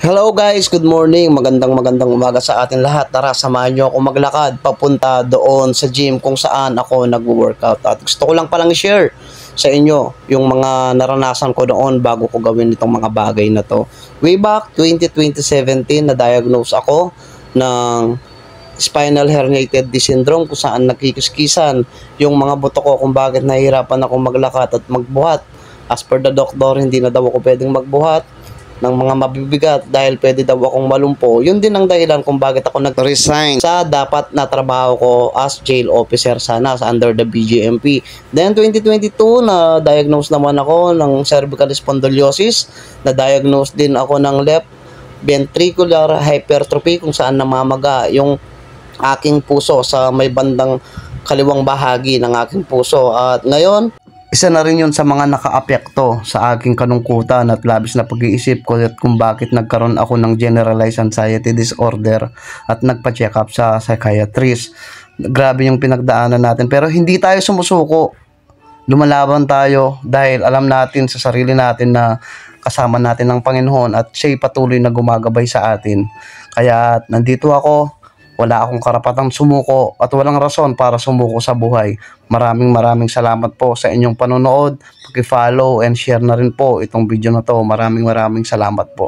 Hello guys, good morning. Magandang umaga sa atin lahat. Tara, samahan nyo ako maglakad papunta doon sa gym kung saan ako nag-workout. At gusto ko lang palang i-share sa inyo yung mga naranasan ko doon bago ko gawin itong mga bagay na to. Way back 2017 na-diagnose ako ng spinal herniated disc syndrome kung saan nagkikiskisan yung mga buto ko kung bakit nahihirapan ako maglakad at magbuhat. As per the doctor, hindi na daw ako pwedeng magbuhat ng mga mabibigat dahil pwede daw akong malumpo. Yun din ang dahilan kung bakit ako nag-resign sa dapat na trabaho ko as jail officer sana sa under the BJMP. Then 2022 na diagnose naman ako ng cervical spondylosis, na diagnose din ako ng left ventricular hypertrophy kung saan namamaga yung aking puso sa may bandang kaliwang bahagi ng aking puso. At ngayon, isa na rin yun sa mga nakaapekto sa aking kanungkutan at labis na pag-iisip ko at kung bakit nagkaroon ako ng generalized anxiety disorder at nagpa-check up sa psychiatrist. Grabe yung pinagdaanan natin pero hindi tayo sumusuko. Lumalaban tayo dahil alam natin sa sarili natin na kasama natin ang Panginoon at siya'y patuloy na gumagabay sa atin. Kaya nandito ako. Wala akong karapatang sumuko at walang rason para sumuko sa buhay. Maraming salamat po sa inyong panonood. Paki-follow and share na rin po itong video na to. Maraming salamat po.